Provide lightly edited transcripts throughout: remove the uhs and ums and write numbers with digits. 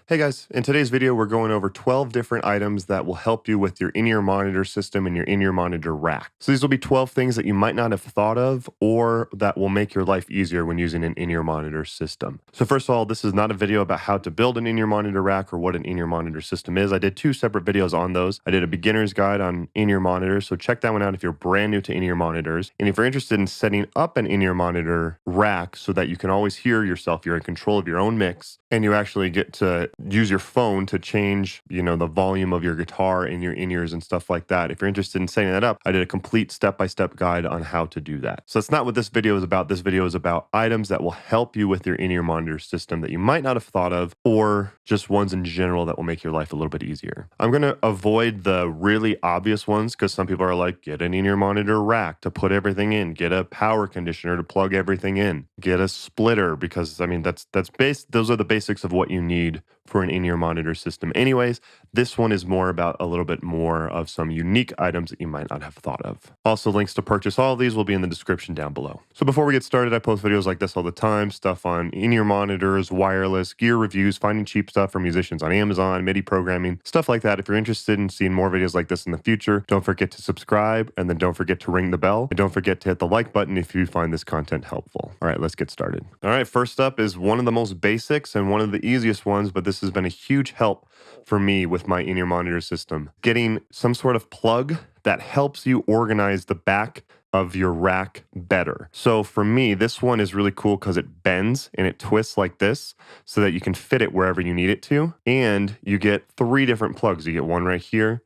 Hey guys, in today's video, we're going over 12 different items that will help you with your in-ear monitor system and your in-ear monitor rack. So these will be 12 things that you might not have thought of or that will make your life easier when using an in-ear monitor system. So first of all, this is not a video about how to build an in-ear monitor rack or what an in-ear monitor system is. I did two separate videos on those. I did a beginner's guide on in-ear monitors, so check that one out if you're brand new to in-ear monitors. And if you're interested in setting up an in-ear monitor rack so that you can always hear yourself, you're in control of your own mix, and you actually get to use your phone to change, the volume of your guitar in your in-ears and stuff like that. If you're interested in setting that up, I did a complete step-by-step guide on how to do that. So that's not what this video is about. This video is about items that will help you with your in-ear monitor system that you might not have thought of, or just ones in general that will make your life a little bit easier. I'm going to avoid the really obvious ones because some people are like, get an in-ear monitor rack to put everything in, get a power conditioner to plug everything in, get a splitter, because those are the basics of what you need for an in-ear monitor system. Anyways, this one is more about a little bit more of some unique items that you might not have thought of. Also, links to purchase all of these will be in the description down below. So before we get started, I post videos like this all the time, stuff on in-ear monitors, wireless, gear reviews, finding cheap stuff for musicians on Amazon, MIDI programming, stuff like that. If you're interested in seeing more videos like this in the future, don't forget to subscribe, and then don't forget to ring the bell, and don't forget to hit the like button if you find this content helpful. All right, let's get started. All right, first up is one of the most basics and one of the easiest ones, but this has been a huge help for me with my in-ear monitor system. Getting some sort of plug that helps you organize the back of your rack better. So for me, this one is really cool because it bends and it twists like this so that you can fit it wherever you need it to. And you get 3 different plugs. You get one right here,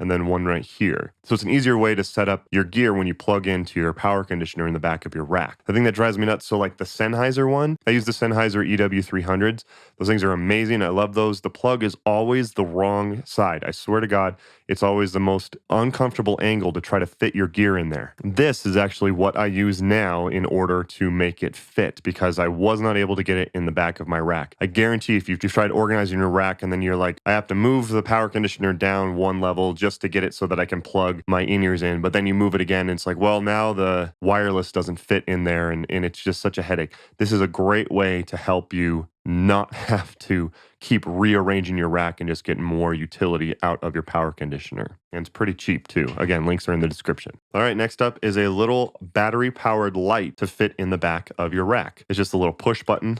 and then one right here. So it's an easier way to set up your gear when you plug into your power conditioner in the back of your rack. The thing that drives me nuts, so like the Sennheiser one, I use the Sennheiser EW300s. Those things are amazing. I love those. The plug is always the wrong side. I swear to God, it's always the most uncomfortable angle to try to fit your gear in there. This is actually what I use now in order to make it fit because I was not able to get it in the back of my rack. I guarantee if you've tried organizing your rack and then you're like, I have to move the power conditioner down one level just to get it so that I can plug my in-ears in, but then you move it again and it's like, well, now the wireless doesn't fit in there and it's just such a headache. This is a great way to help you not have to keep rearranging your rack and just get more utility out of your power conditioner. And it's pretty cheap too. Again, links are in the description. All right, next up is a little battery-powered light to fit in the back of your rack. It's just a little push button.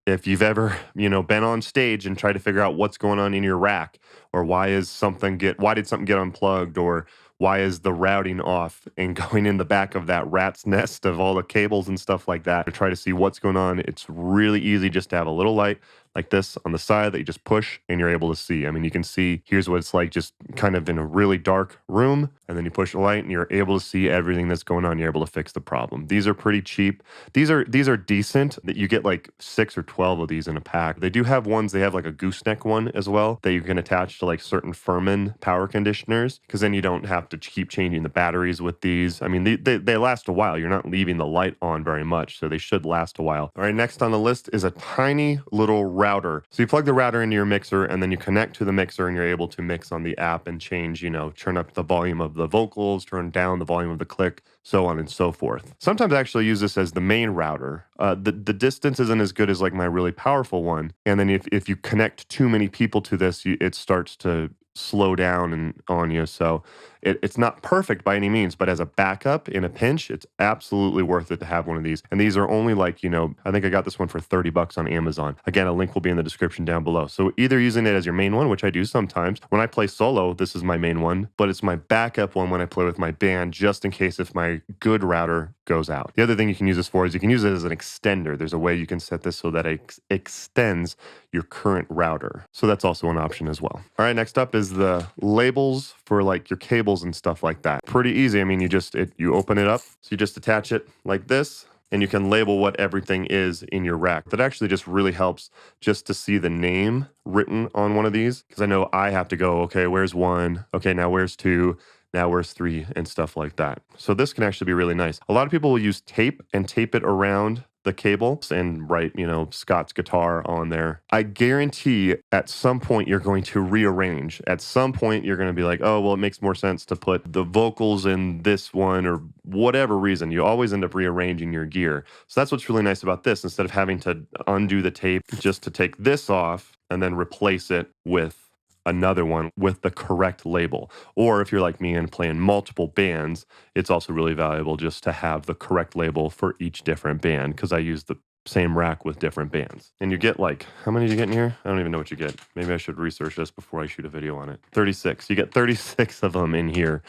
If you've ever, been on stage and tried to figure out what's going on in your rack, or why did something get unplugged, or why is the routing off, and going in the back of that rat's nest of all the cables and stuff like that to try to see what's going on, it's really easy just to have a little light like this on the side that you just push and you're able to see. I mean, you can see, here's what it's like just kind of in a really dark room, and then you push the light and you're able to see everything that's going on. You're able to fix the problem. These are pretty cheap. These are decent. That you get like 6 or 12 of these in a pack. They do have ones, they have like a gooseneck one as well that you can attach to like certain Furman power conditioners, because then you don't have to keep changing the batteries with these. I mean, they last a while. You're not leaving the light on very much, so they should last a while. All right, next on the list is a tiny little router. So you plug the router into your mixer and then you connect to the mixer and you're able to mix on the app and change, turn up the volume of the vocals, turn down the volume of the click, so on and so forth. Sometimes I actually use this as the main router. The distance isn't as good as like my really powerful one. And then if you connect too many people to this, it starts to slow down on you. So it's not perfect by any means, but as a backup in a pinch, it's absolutely worth it to have one of these. And these are only like, I think I got this one for $30 on Amazon. Again, a link will be in the description down below. So either using it as your main one, which I do sometimes. When I play solo, this is my main one, but it's my backup one when I play with my band, just in case if my good router goes out. The other thing you can use this for is you can use it as an extender. There's a way you can set this so that it extends your current router. So that's also an option as well. All right, next up is the labels for like your cables and stuff like that. Pretty easy. I mean, you open it up, so you just attach it like this, and you can label what everything is in your rack. That actually just really helps just to see the name written on one of these, because I know I have to go, okay, where's 1? Okay, now where's 2? Now where's 3? And stuff like that. So this can actually be really nice. A lot of people will use tape and tape it around the cable and write, Scott's guitar on there. I guarantee at some point you're going to rearrange. At some point you're going to be like, oh, well, it makes more sense to put the vocals in this one or whatever reason. You always end up rearranging your gear. So that's what's really nice about this. Instead of having to undo the tape just to take this off and then replace it with another one with the correct label. Or if you're like me and playing multiple bands, it's also really valuable just to have the correct label for each different band, because I use the same rack with different bands. And you get like, how many do you get in here? I don't even know what you get. Maybe I should research this before I shoot a video on it. 36. You get 36 of them in here.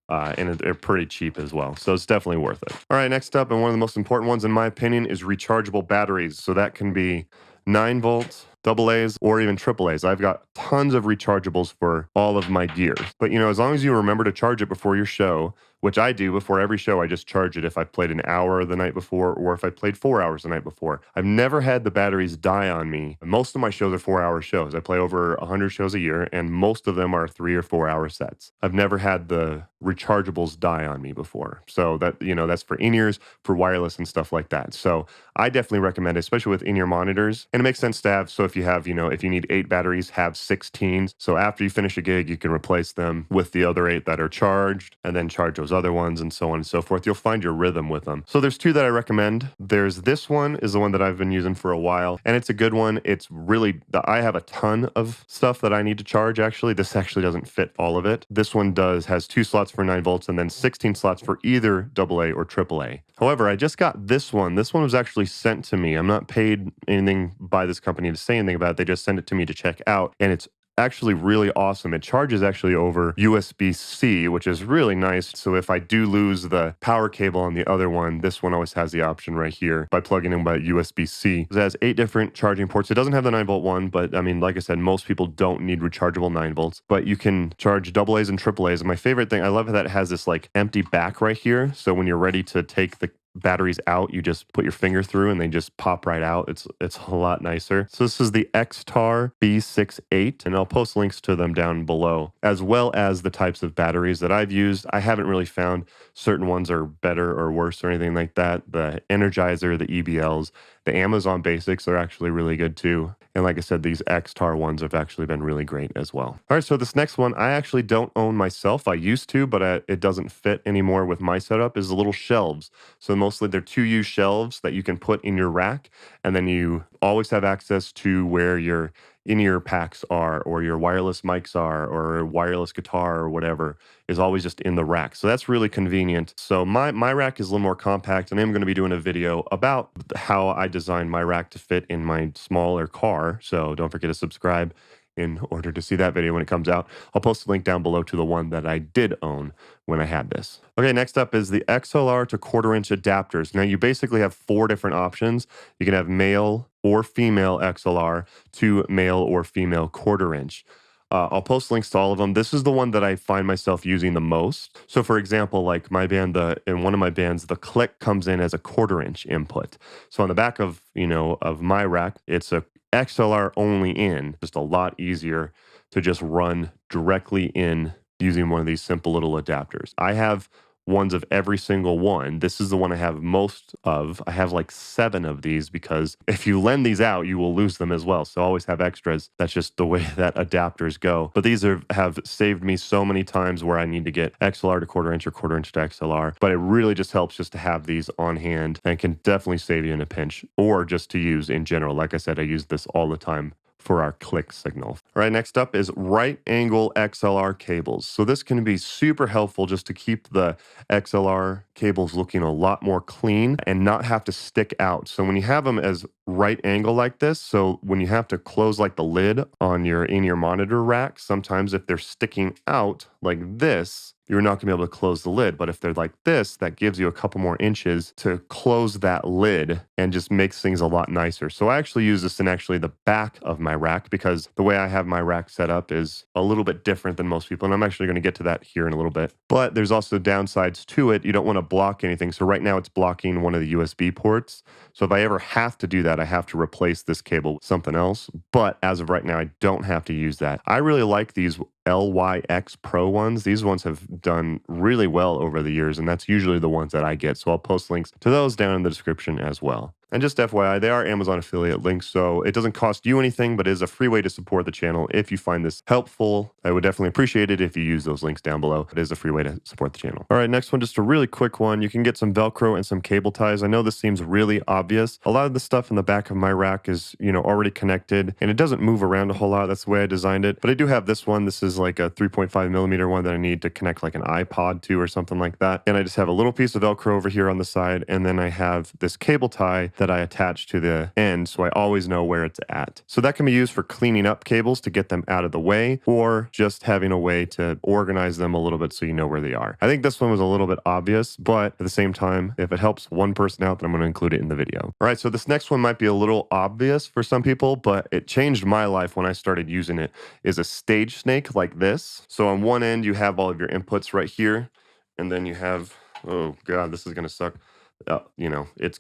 And they're pretty cheap as well. So it's definitely worth it. All right, next up, and one of the most important ones in my opinion, is rechargeable batteries. So that can be 9 volts, AA's, or even AAA's. I've got tons of rechargeables for all of my gear. But as long as you remember to charge it before your show, which I do before every show, I just charge it if I played an hour the night before or if I played 4 hours the night before. I've never had the batteries die on me. Most of my shows are 4-hour shows. I play over 100 shows a year, and most of them are 3 or 4 hour sets. I've never had the rechargeables die on me before. So that's for in-ears, for wireless and stuff like that. So I definitely recommend it, especially with in-ear monitors. And it makes sense to have, so if you have, if you need 8 batteries, have 16. So after you finish a gig, you can replace them with the other 8 that are charged and then charge those other ones and so on and so forth. You'll find your rhythm with them. So there's 2 that I recommend. There's this one is the one that I've been using for a while, and it's a good one. It's really, I have a ton of stuff that I need to charge actually. This actually doesn't fit all of it. This one has 2 slots for 9 volts and then 16 slots for either AA or AAA. However, I just got this one. This one was actually sent to me. I'm not paid anything by this company to say anything about it. They just sent it to me to check out, and it's actually really awesome. It charges actually over USB-C, which is really nice. So if I do lose the power cable on the other one, this one always has the option right here by plugging in by USB-C. It has 8 different charging ports. It doesn't have the 9-volt one, but I mean, like I said, most people don't need rechargeable 9 volts, but you can charge AA's and AAA's. And my favorite thing, I love that it has this like empty back right here. So when you're ready to take the batteries out, you just put your finger through and they just pop right out. It's a lot nicer. So this is the XTAR B68, and I'll post links to them down below, as well as the types of batteries that I've used. I haven't really found certain ones are better or worse or anything like that. The Energizer, the EBLs, the Amazon Basics are actually really good too. And like I said, these XTAR ones have actually been really great as well. All right, so this next one, I actually don't own myself. I used to, but it doesn't fit anymore with my setup, is the little shelves. So mostly they're 2U shelves that you can put in your rack, and then you always have access to where your in-ear packs are, or your wireless mics are, or wireless guitar or whatever is always just in the rack. So that's really convenient. So my rack is a little more compact, and I'm going to be doing a video about how I designed my rack to fit in my smaller car. So don't forget to subscribe in order to see that video when it comes out. I'll post a link down below to the one that I did own when I had this. Okay, next up is the XLR to 1/4-inch adapters. Now you basically have 4 different options. You can have male or female XLR to male or female 1/4-inch. I'll post links to all of them. This is the one that I find myself using the most. So for example, like my band, in one of my bands, the click comes in as a 1/4-inch input. So on the back of, of my rack, it's a XLR only in, just a lot easier to just run directly in using one of these simple little adapters. I have ones of every single one. This is the one I have most of. I have like 7 of these because if you lend these out, you will lose them as well. So always have extras. That's just the way that adapters go. But these have saved me so many times where I need to get XLR to 1/4-inch or 1/4-inch to XLR. But it really just helps just to have these on hand, and can definitely save you in a pinch, or just to use in general. Like I said, I use this all the time for our click signal. All right, next up is right angle XLR cables. So this can be super helpful just to keep the XLR cables looking a lot more clean and not have to stick out. So when you have them as right angle like this, so when you have to close like the lid on your in-ear monitor rack, sometimes if they're sticking out like this, you're not gonna be able to close the lid. But if they're like this, that gives you a couple more inches to close that lid and just makes things a lot nicer. So I actually use this in actually the back of my rack, because the way I have my rack set up is a little bit different than most people. And I'm actually gonna get to that here in a little bit. But there's also downsides to it. You don't wanna block anything. So right now it's blocking one of the USB ports. So if I ever have to do that, I have to replace this cable with something else. But as of right now, I don't have to use that. I really like these LYX Pro ones. These ones have done really well over the years, and that's usually the ones that I get. So I'll post links to those down in the description as well. And just FYI, they are Amazon affiliate links, so it doesn't cost you anything, but it is a free way to support the channel. If you find this helpful, I would definitely appreciate it if you use those links down below. It is a free way to support the channel. All right, next one, just a really quick one. You can get some Velcro and some cable ties. I know this seems really obvious. A lot of the stuff in the back of my rack is, already connected, and it doesn't move around a whole lot. That's the way I designed it. But I do have this one. This is like a 3.5 millimeter one that I need to connect like an iPod to or something like that. And I just have a little piece of Velcro over here on the side, and then I have this cable tie that I attach to the end, so I always know where it's at. So that can be used for cleaning up cables to get them out of the way, or just having a way to organize them a little bit so you know where they are. I think this one was a little bit obvious, but at the same time, if it helps one person out, then I'm going to include it in the video. All right, so this next one might be a little obvious for some people, but it changed my life when I started using it, is a stage snake like this. So on one end, you have all of your inputs right here, and then you have, oh God, this is going to suck. It's,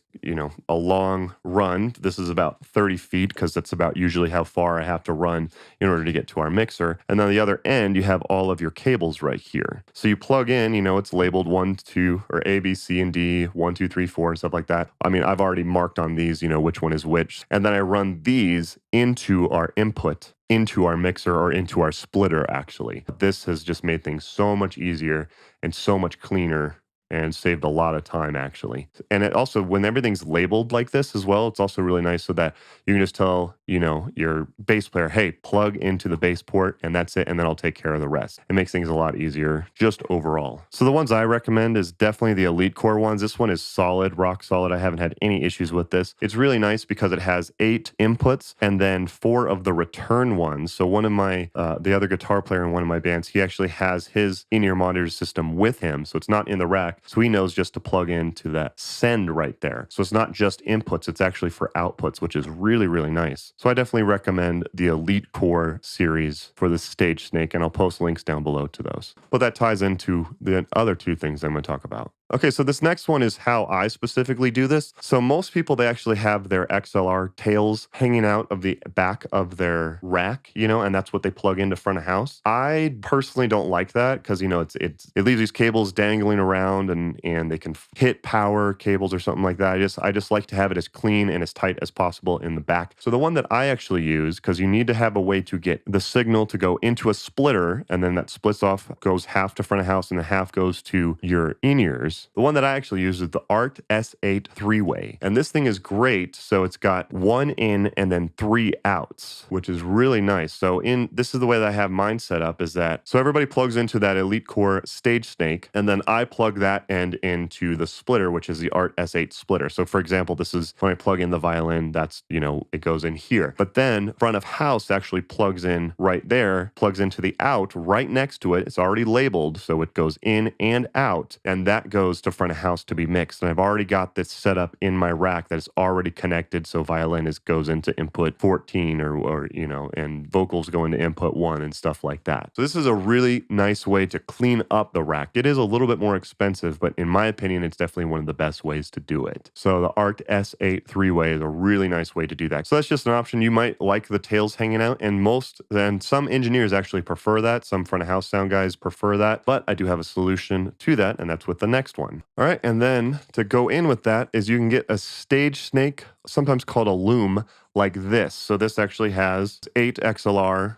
a long run. This is about 30 feet because that's about usually how far I have to run in order to get to our mixer. And on the other end, you have all of your cables right here. So you plug in, it's labeled 1, 2, or A, B, C, and D, 1, 2, 3, 4, and stuff like that. I mean, I've already marked on these, which one is which. And then I run these into our input, into our mixer, or into our splitter, actually. This has just made things so much easier and so much cleaner, and saved a lot of time, actually. And it also, when everything's labeled like this as well, it's also really nice so that you can just tell, your bass player, hey, plug into the bass port, and that's it, and then I'll take care of the rest. It makes things a lot easier just overall. So the ones I recommend is definitely the Elite Core ones. This one is solid, rock solid. I haven't had any issues with this. It's really nice because it has 8 inputs and then 4 of the return ones. So one of my, the other guitar player in one of my bands, he actually has his in-ear monitor system with him, so it's not in the rack. So he knows just to plug into that send right there. So it's not just inputs, it's actually for outputs, which is really, really nice. So I definitely recommend the Elite Core series for the Stage Snake, and I'll post links down below to those. But that ties into the other 2 things I'm going to talk about. Okay, so this next one is how I specifically do this. So most people, they actually have their XLR tails hanging out of the back of their rack, and that's what they plug into front of house. I personally don't like that because, it leaves these cables dangling around and they can hit power cables or something like that. I just like to have it as clean and as tight as possible in the back. So the one that I actually use, because you need to have a way to get the signal to go into a splitter, and then that splits off, goes half to front of house and the half goes to your in-ears. The one that I actually use is the ART S8 3-way. And this thing is great. So it's got 1 in and then 3 outs, which is really nice. So this is the way that I have mine set up, is that, so everybody plugs into that Elite Core Stage Snake, and then I plug that end into the splitter, which is the ART S8 splitter. So for example, this is when I plug in the violin, that's, it goes in here. But then front of house actually plugs in right there, plugs into the out right next to it. It's already labeled, so it goes in and out, and that goes to front of house to be mixed. And I've already got this set up in my rack that is already connected. So violin goes into input 14 or and vocals go into input 1 and stuff like that. So this is a really nice way to clean up the rack. It is a little bit more expensive, but in my opinion, it's definitely one of the best ways to do it. So the ART S8 3-way is a really nice way to do that. So that's just an option. You might like the tails hanging out, and some engineers actually prefer that. Some front of house sound guys prefer that, but I do have a solution to that, and that's with the next one. All right, and then to go in with that is you can get a Stage Snake, sometimes called a loom, like this. So this actually has 8 XLR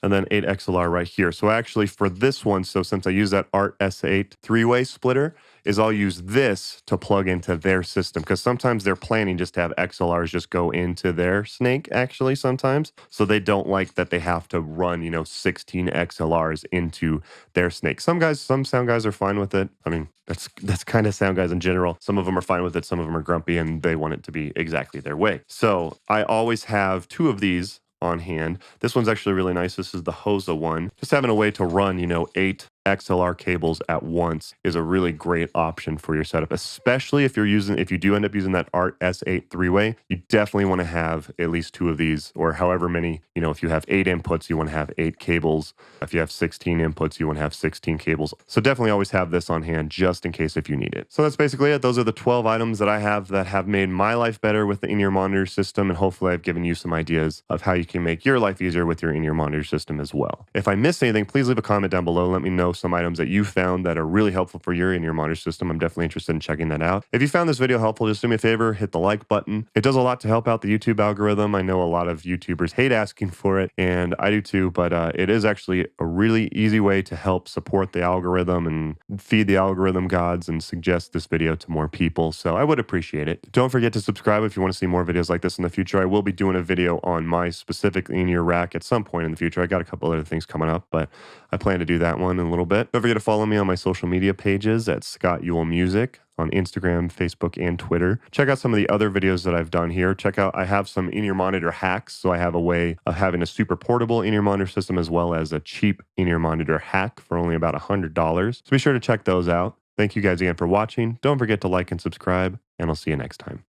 and then 8 XLR right here. So actually for this one, so since I use that ART S8 3-way splitter, is I'll use this to plug into their system, because sometimes they're planning just to have XLRs just go into their snake, actually, sometimes. So they don't like that they have to run, 16 XLRs into their snake. Some sound guys are fine with it. I mean, that's kind of sound guys in general. Some of them are fine with it. Some of them are grumpy and they want it to be exactly their way. So I always have 2 of these on hand. This one's actually really nice. This is the Hosa one. Just having a way to run, 8 XLR cables at once is a really great option for your setup, especially if you do end up using that ART S8 3-way. You definitely want to have at least 2 of these, or however many, if you have 8 inputs, you want to have 8 cables. If you have 16 inputs, you want to have 16 cables. So definitely always have this on hand just in case if you need it. So that's basically it. Those are the 12 items that I have that have made my life better with the in-ear monitor system, and hopefully I've given you some ideas of how you can make your life easier with your in-ear monitor system as well. If I missed anything, please leave a comment down below. Let me know of some items that you found that are really helpful for your in-ear monitor system. I'm definitely interested in checking that out. If you found this video helpful, just do me a favor, hit the like button. It does a lot to help out the YouTube algorithm. I know a lot of YouTubers hate asking for it, and I do too, but it is actually a really easy way to help support the algorithm and feed the algorithm gods and suggest this video to more people. So I would appreciate it. Don't forget to subscribe if you want to see more videos like this in the future. I will be doing a video on my specific in-ear rack at some point in the future. I got a couple other things coming up, but I plan to do that one in a little bit. Don't forget to follow me on my social media pages at Scott Ewell Music on Instagram, Facebook, and Twitter. Check out some of the other videos that I've done here. Check out, I have some in-ear monitor hacks. So I have a way of having a super portable in-ear monitor system as well as a cheap in-ear monitor hack for only about $100. So be sure to check those out. Thank you guys again for watching. Don't forget to like and subscribe, and I'll see you next time.